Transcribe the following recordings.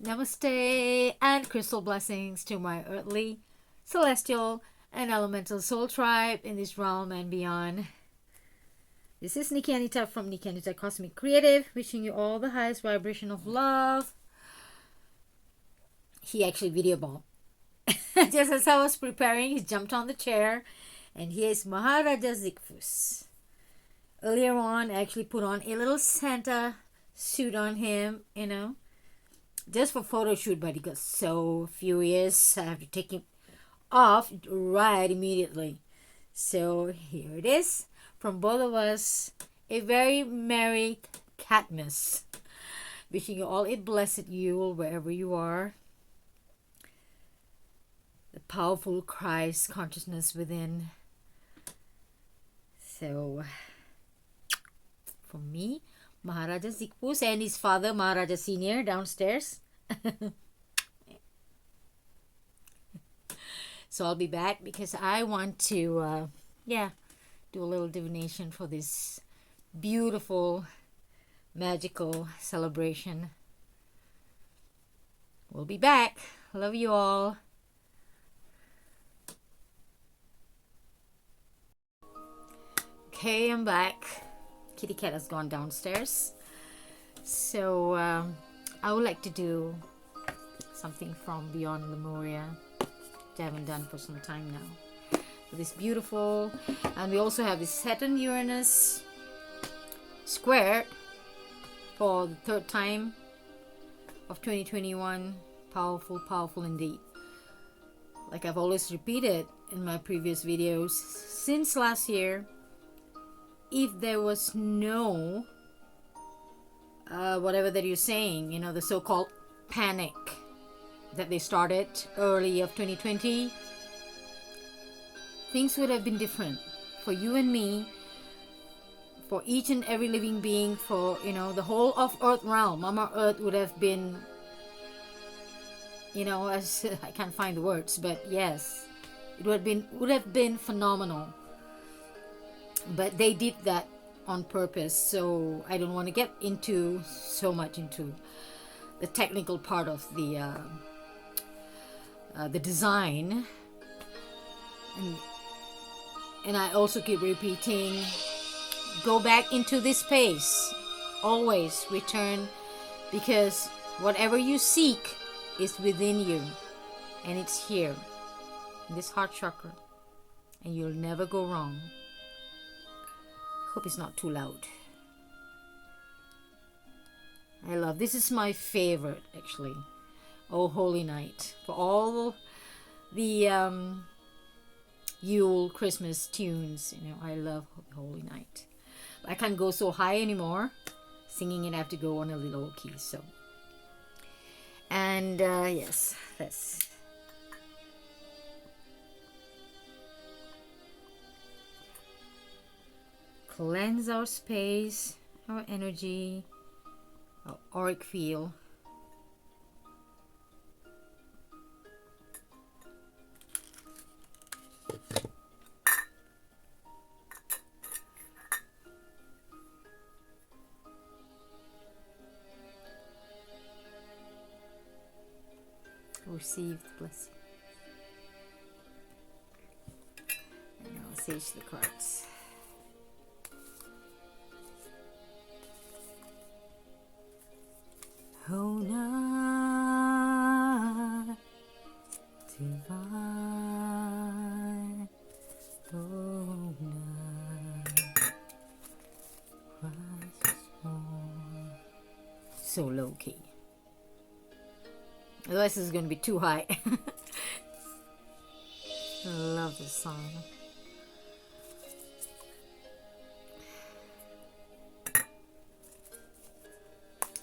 Namaste and crystal blessings to my earthly, celestial, and elemental soul tribe in this realm and beyond. This is Nikki Anita from Nikki Anita Cosmic Creative, wishing you all the highest vibration of love. He actually video bombed. Just as I was preparing, he jumped on the chair, and here's Maharaja Zikfus. Earlier on, I actually put on a little Santa suit on him, just for photo shoot, but he got so furious. I have to take him off right immediately. So here it is from both of us. A very merry Catmas. Wishing you all a blessed Yule wherever you are. The powerful Christ consciousness within. So for me, Maharaja Zikpus and his father Maharaja Senior downstairs. So I'll be back because I want to do a little divination for this beautiful magical celebration. We'll be back. Love you all. Okay, I'm back. Kitty cat has gone downstairs. So I would like to do something from beyond Lemuria, which I haven't done for some time now. So this beautiful, and we also have this Saturn Uranus square for the third time of 2021. Powerful, powerful indeed. Like I've always repeated in my previous videos, since last year, if there was no whatever that you're saying, the so-called panic that they started early of 2020, things would have been different for you and me, for each and every living being, for the whole of Earth realm. Mama Earth would have been, as I can't find the words, but yes, it would have been phenomenal. But they did that on purpose, so I don't want to get into so much into the technical part of the design, and I also keep repeating, go back into this space, always return, because whatever you seek is within you, and it's here in this heart chakra, and you'll never go wrong. Hope it's not too loud. I love this. Is my favorite actually. Oh Holy Night, for all the Yule Christmas tunes. I love Holy Night. I can't go so high anymore. Singing it, I have to go on a little key. So, and yes, let's. Cleanse our space, our energy, our auric field. Receive the blessing. And I'll sage the cards. Oh, night divine, oh, night, Christ is born. So low key. Otherwise, this is going to be too high. I love this song.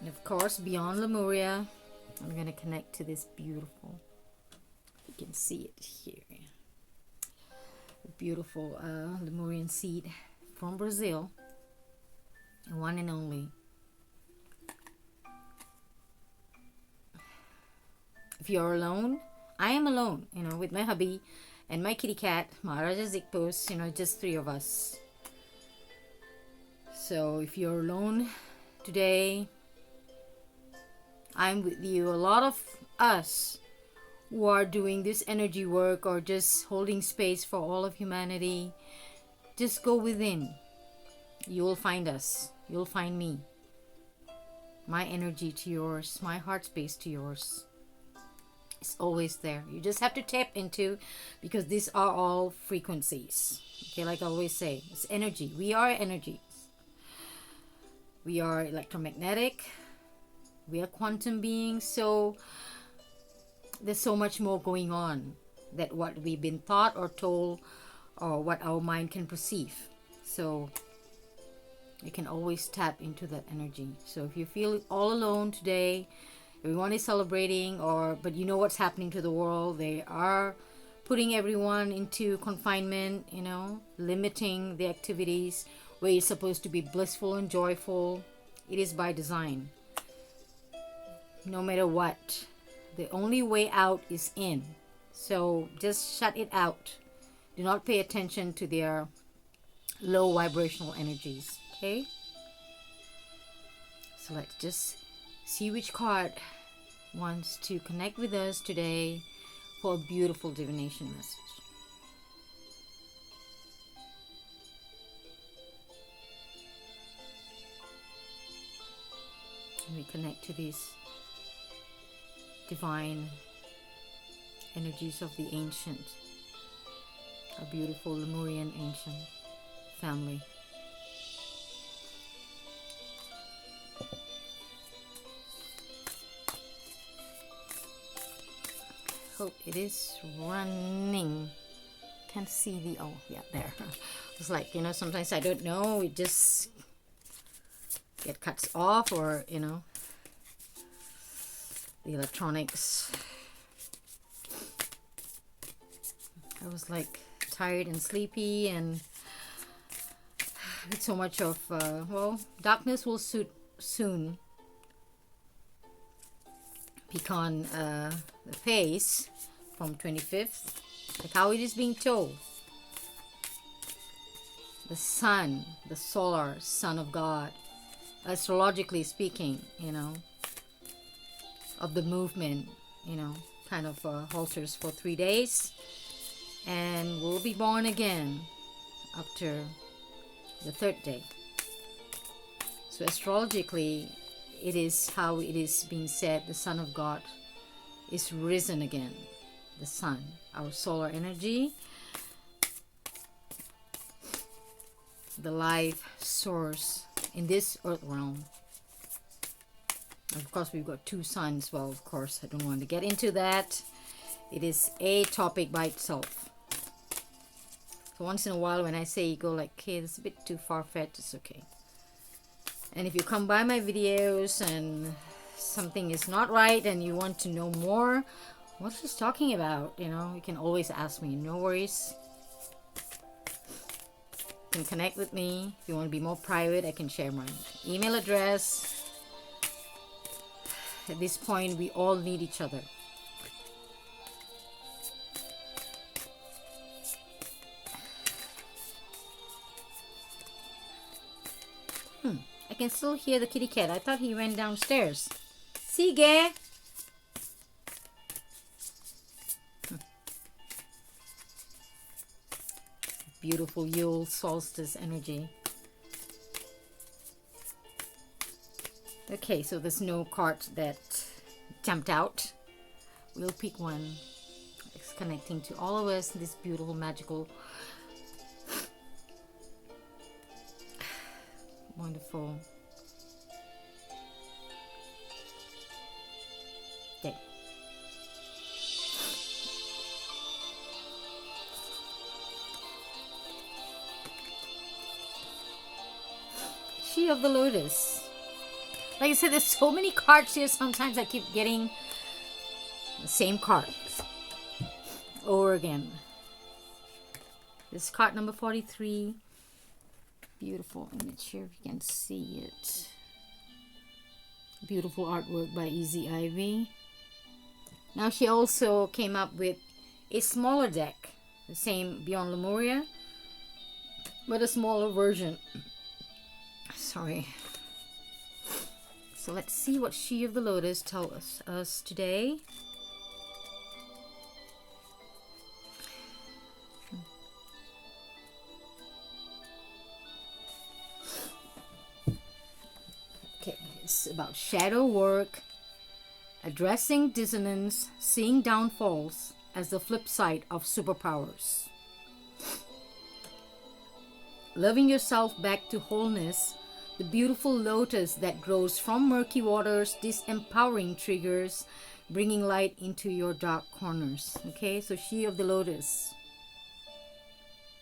And of course, beyond Lemuria, I'm going to connect to this beautiful, you can see it here, beautiful Lemurian seed from Brazil, one and only. If you're alone, I am alone, with my hubby and my kitty cat, Maharaja Zikpus, just three of us. So if you're alone today, I'm with you. A lot of us who are doing this energy work or just holding space for all of humanity, just go within. You will find us. You'll find me. My energy to yours, my heart space to yours. It's always there. You just have to tap into, because these are all frequencies. Okay, like I always say, it's energy. We are energy. We are electromagnetic. We are quantum beings. So there's so much more going on than what we've been taught or told or what our mind can perceive. So you can always tap into that energy. So if you feel all alone today, everyone is celebrating, but you know what's happening to the world. They are putting everyone into confinement, limiting the activities where you're supposed to be blissful and joyful. It is by design. No matter what, the only way out is in. So just shut it out. Do not pay attention to their low vibrational energies. Okay? So let's just see which card wants to connect with us today for a beautiful divination message. And we connect to these divine energies of the ancient, a beautiful Lemurian ancient family. Hope it is running. Can't see the, oh yeah, there. It's like, sometimes I don't know, it just get cuts off, or the electronics. I was like tired and sleepy, and with so much of darkness will soon peek on the face from 25th, like how it is being told. The sun, the solar son of God, astrologically speaking, of the movement, kind of halters for 3 days, and will be born again after the 3rd day. So astrologically, it is how it is being said, the Son of God is risen again. The sun, our solar energy, the life source in this earth realm. Of course, we've got 2 suns. Well, of course, I don't want to get into that. It is a topic by itself. So once in a while, when I say you go like, okay, that's a bit too far-fetched, it's okay. And if you come by my videos and something is not right and you want to know more, what she's talking about, you can always ask me. No worries. You can connect with me. If you want to be more private, I can share my email address. At this point, we all need each other. I can still hear the kitty cat. I thought he went downstairs. Sige! Beautiful Yule solstice energy. Okay, so there's no card that jumped out. We'll pick one. It's connecting to all of us in this beautiful, magical, wonderful day. She of the Lotus. Like I said, there's so many cards here. Sometimes I keep getting the same cards over again. This is card number 43. Beautiful image here, if you can see it. Beautiful artwork by Easy Ivy. Now she also came up with a smaller deck, the same Beyond Lemuria, but a smaller version. Sorry. So let's see what She of the Lotus tells us today. Okay, it's about shadow work, addressing dissonance, seeing downfalls as the flip side of superpowers. Loving yourself back to wholeness, the beautiful lotus that grows from murky waters, disempowering triggers, bringing light into your dark corners. Okay, so She of the Lotus.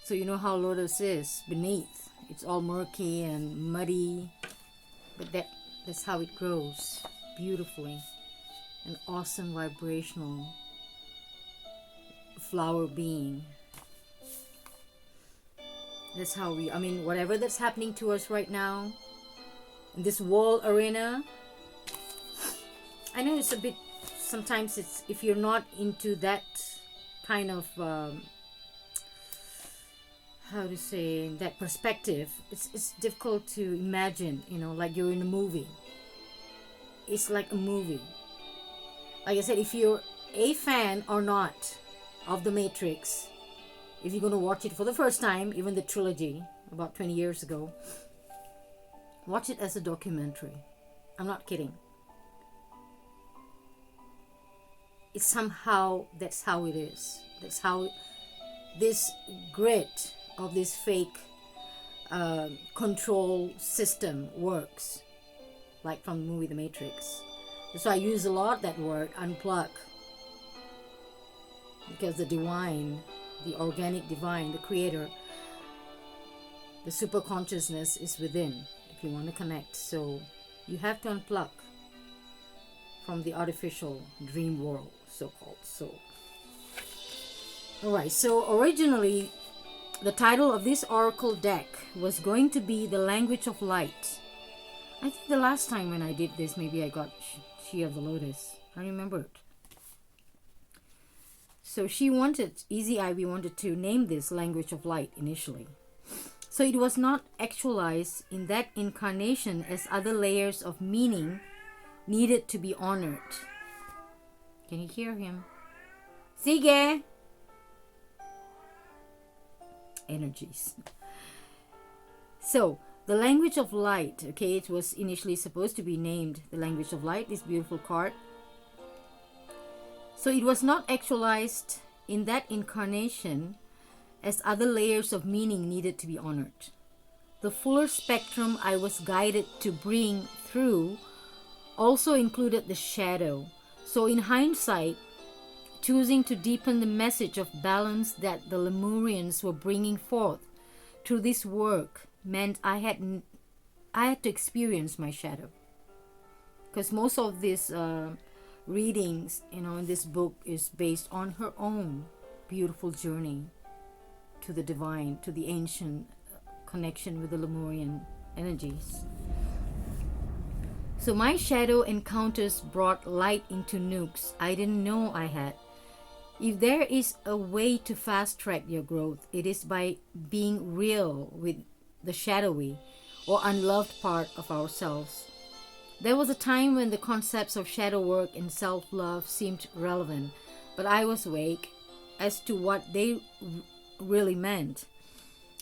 So you know how lotus is beneath. It's all murky and muddy, but that's how it grows beautifully. An awesome vibrational flower being. That's how we, I mean, whatever that's happening to us right now, in this world arena, I know it's a bit, sometimes it's, if you're not into that kind of, how to say, that perspective, it's difficult to imagine, you know, like you're in a movie. It's like a movie. Like I said, if you're a fan or not of The Matrix, if you're going to watch it for the first time, even the trilogy, about 20 years ago, watch it as a documentary. I'm not kidding. It's somehow, that's how it is. That's how this grit of this fake control system works. Like from the movie The Matrix. So I use a lot that word, unplug. Because the divine, the organic divine, the creator, the super consciousness is within if you want to connect. So you have to unplug from the artificial dream world, so-called. So, alright, so originally the title of this oracle deck was going to be The Language of Light. I think the last time when I did this, maybe I got She of the Lotus. I remember it. So she wanted, Easy Ivy wanted to name this Language of Light initially. So it was not actualized in that incarnation as other layers of meaning needed to be honored. Can you hear him? Sige! Energies. So, the Language of Light, okay, it was initially supposed to be named The Language of Light, this beautiful card. So it was not actualized in that incarnation as other layers of meaning needed to be honored. The fuller spectrum I was guided to bring through also included the shadow. So in hindsight, choosing to deepen the message of balance that the Lemurians were bringing forth through this work meant I had to experience my shadow. Because most of these readings, you know, in this book is based on her own beautiful journey to the divine, to the ancient connection with the Lemurian energies. So my shadow encounters brought light into nooks I didn't know I had. If there is a way to fast track your growth, it is by being real with the shadowy or unloved part of ourselves. There was a time when the concepts of shadow work and self-love seemed relevant, but I was vague as to what they really meant.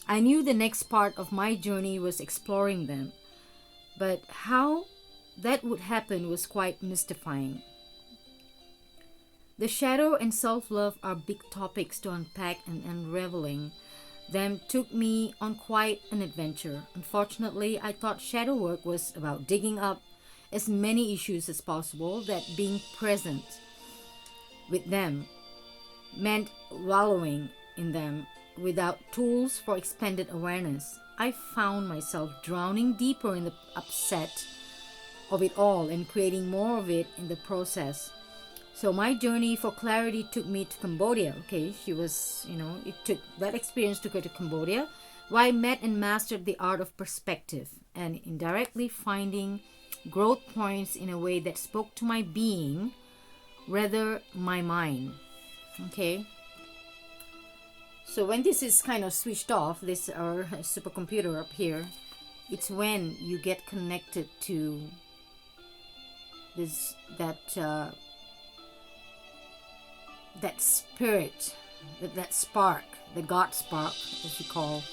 I knew the next part of my journey was exploring them, but how that would happen was quite mystifying. The shadow and self-love are big topics to unpack, and unraveling them took me on quite an adventure. Unfortunately, I thought shadow work was about digging up as many issues as possible, that being present with them meant wallowing in them without tools for expanded awareness. I found myself drowning deeper in the upset of it all and creating more of it in the process. So my journey for clarity took me to Cambodia. Okay, she was, that experience took her to Cambodia, where I met and mastered the art of perspective and indirectly finding growth points in a way that spoke to my being rather my mind. Okay. So when this is kind of switched off, this our supercomputer up here, it's when you get connected to this that spirit, that spark, the God spark, as you call,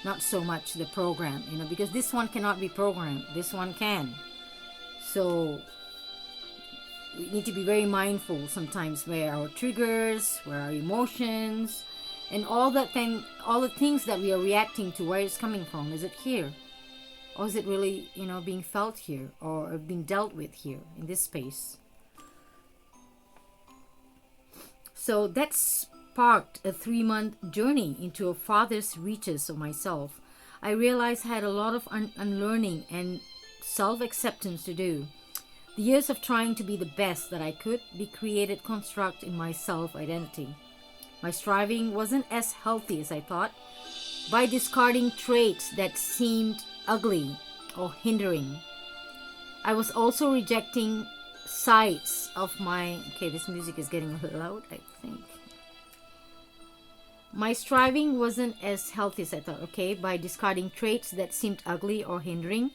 not so much the program, because this one cannot be programmed. This one can. So we need to be very mindful sometimes where our triggers, where our emotions, and all the things that we are reacting to, where it's coming from. Is it here? Or is it really, being felt here or being dealt with here in this space? So that sparked a 3-month journey into a farthest reaches of myself. I realized I had a lot of unlearning and self-acceptance to do. The years of trying to be the best that I could be created construct in my self-identity. My striving wasn't as healthy as I thought. By discarding traits that seemed ugly or hindering, I was also rejecting sides of my... Okay, this music is getting a little loud, I think. My striving wasn't as healthy as I thought, okay? By discarding traits that seemed ugly or hindering,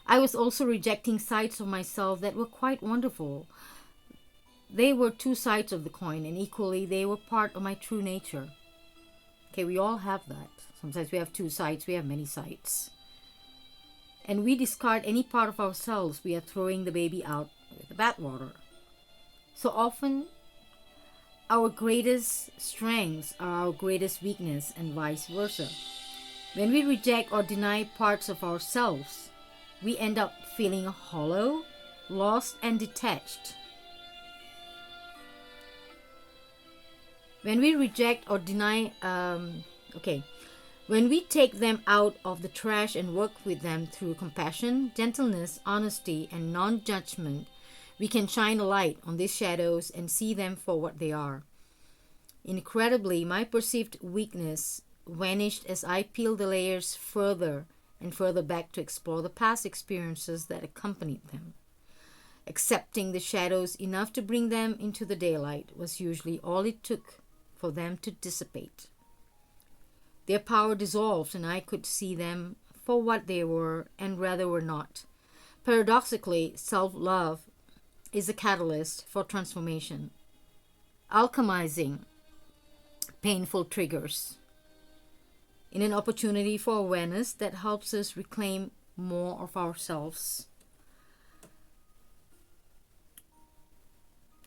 I was also rejecting sides of myself that were quite wonderful. They were two sides of the coin, and equally they were part of my true nature. Okay, we all have that. Sometimes we have two sides, we have many sides. And we discard any part of ourselves, we are throwing the baby out with the bathwater. So often, our greatest strengths are our greatest weakness, and vice versa. When we reject or deny parts of ourselves, we end up feeling hollow, lost, and detached. When we reject or deny, when we take them out of the trash and work with them through compassion, gentleness, honesty, and non-judgment, we can shine a light on these shadows and see them for what they are. Incredibly, my perceived weakness vanished as I peeled the layers further and further back to explore the past experiences that accompanied them. Accepting the shadows enough to bring them into the daylight was usually all it took for them to dissipate. Their power dissolved, and I could see them for what they were and rather were not. Paradoxically, self-love is a catalyst for transformation, alchemizing painful triggers in an opportunity for awareness that helps us reclaim more of ourselves.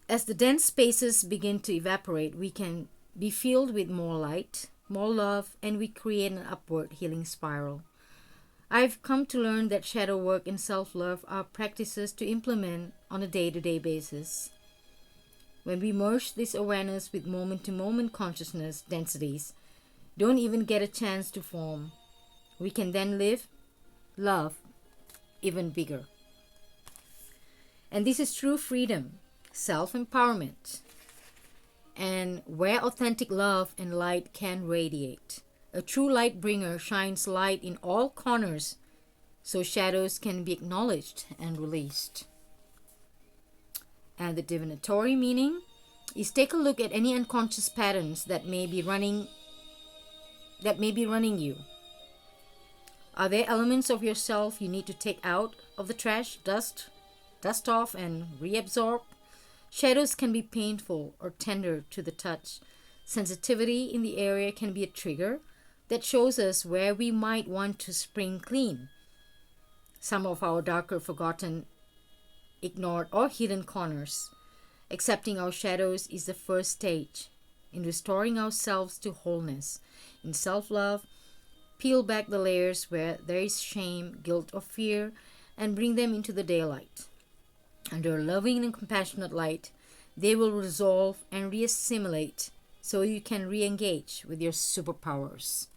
As the dense spaces begin to evaporate, we can be filled with more light, more love, and we create an upward healing spiral. I've come to learn that shadow work and self-love are practices to implement on a day-to-day basis. When we merge this awareness with moment-to-moment consciousness densities, don't even get a chance to form, we can then live, love, even bigger. And this is true freedom, self-empowerment, and where authentic love and light can radiate. A true light bringer shines light in all corners so shadows can be acknowledged and released. And the divinatory meaning is take a look at any unconscious patterns that may be running you. Are there elements of yourself you need to take out of the trash, dust off, and reabsorb? Shadows can be painful or tender to the touch. Sensitivity in the area can be a trigger that shows us where we might want to spring clean. Some of our darker, forgotten, ignored, or hidden corners. Accepting our shadows is the first stage in restoring ourselves to wholeness. In self-love, peel back the layers where there is shame, guilt, or fear, and bring them into the daylight. Under a loving and compassionate light, they will resolve and reassimilate so you can re-engage with your superpowers.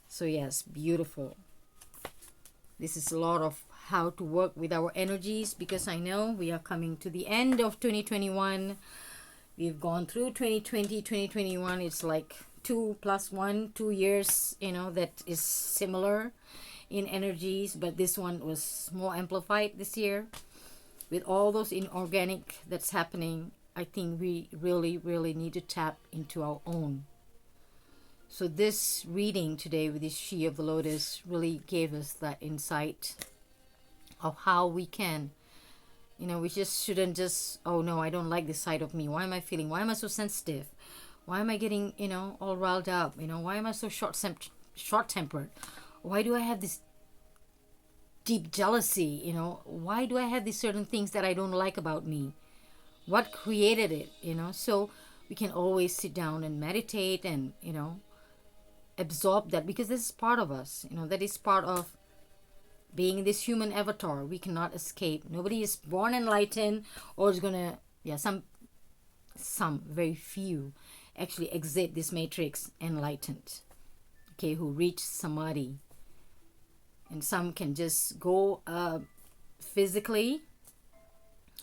So yes, beautiful. This is a lot of how to work with our energies, because I know we are coming to the end of 2021. We've gone through 2020, 2021. It's like 2 + 1, 2 years, that is similar in energies, but this one was more amplified this year. With all those inorganic that's happening, I think we really, really need to tap into our own. So this reading today with this She of the Lotus really gave us that insight of how we can We just shouldn't just, oh no, I don't like this side of me. Why am I feeling? Why am I so sensitive? Why am I getting, all riled up? Why am I so short tempered? Why do I have this deep jealousy? Why do I have these certain things that I don't like about me? What created it? So we can always sit down and meditate and, absorb that, because this is part of us, that is part of being this human avatar. We cannot escape. Nobody is born enlightened or is gonna, yeah, some very few actually exit this matrix enlightened, okay, who reach samadhi. And some can just go physically,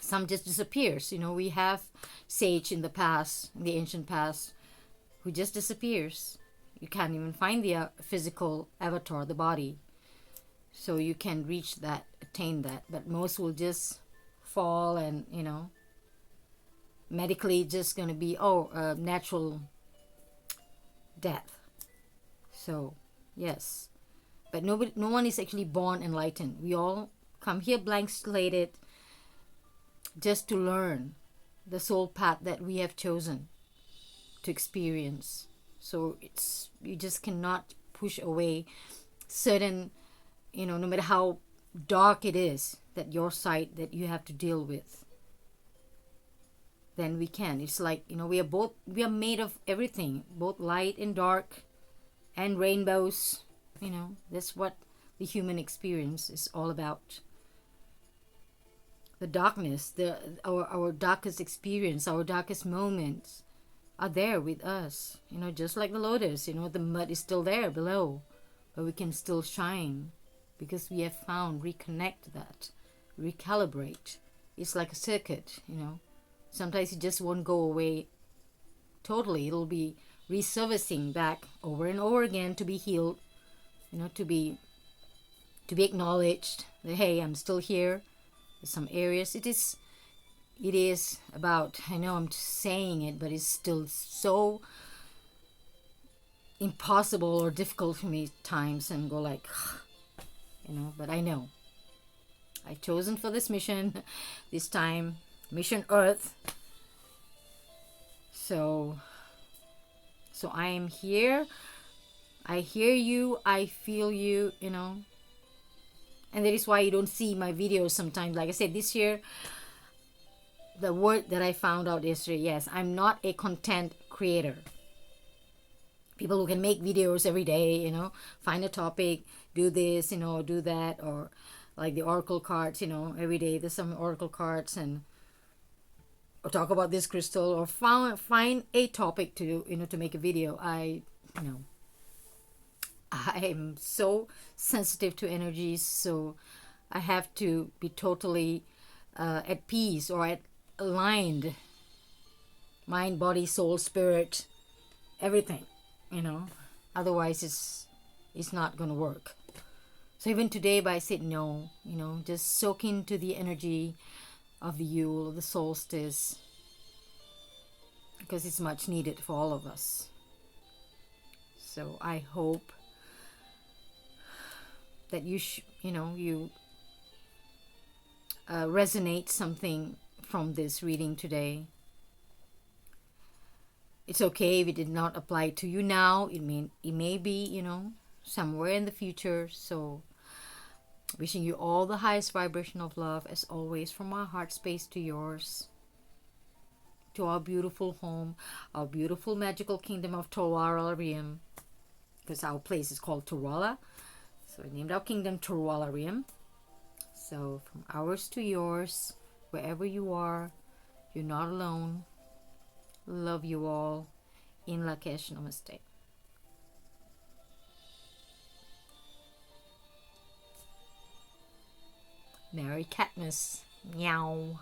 some just disappears. We have sage in the past, in the ancient past, who just disappears. You can't even find the physical avatar, the body. So you can reach that, attain that. But most will just fall and, medically just going to be, natural death. So, yes. But no one is actually born enlightened. We all come here blank slated just to learn the soul path that we have chosen to experience. So you just cannot push away certain, no matter how dark it is, that your side that you have to deal with. Then we can. It's like, we are made of everything, both light and dark and rainbows. That's what the human experience is all about. The darkness, our darkest experience, our darkest moments are there with us. Just like the lotus, the mud is still there below, but we can still shine because we have found, reconnect that, recalibrate. It's like a circuit, Sometimes it just won't go away totally. It'll be resurfacing back over and over again to be healed, to be acknowledged that, hey, I'm still here. There's some areas it is about, I know I'm just saying it, but it's still so impossible or difficult for me at times, and go like, but I know I've chosen for this mission this time, mission Earth. So I am here. I hear you, I feel you, and that is why you don't see my videos sometimes. Like I said, this year, the word that I found out yesterday, yes, I'm not a content creator. People who can make videos every day, find a topic, do this, do that, or like the oracle cards, every day there's some oracle cards, and or talk about this crystal, or find a topic to, to make a video. I'm so sensitive to energies, so I have to be totally at peace or aligned, mind, body, soul, spirit, everything, otherwise it's not gonna work. So even today, but I said no, just soak into the energy of the Yule, of the solstice, because it's much needed for all of us. So I hope that you resonate something from this reading today. It's okay if it did not apply to you now. It may be, somewhere in the future. So wishing you all the highest vibration of love, as always, from our heart space to yours, to our beautiful home, our beautiful magical kingdom of Torwalarium, because our place is called Torwala. So we named our kingdom Torwalarium. So from ours to yours, wherever you are, you're not alone. Love you all. In Lakesh, namaste. Merry Catmas. Meow.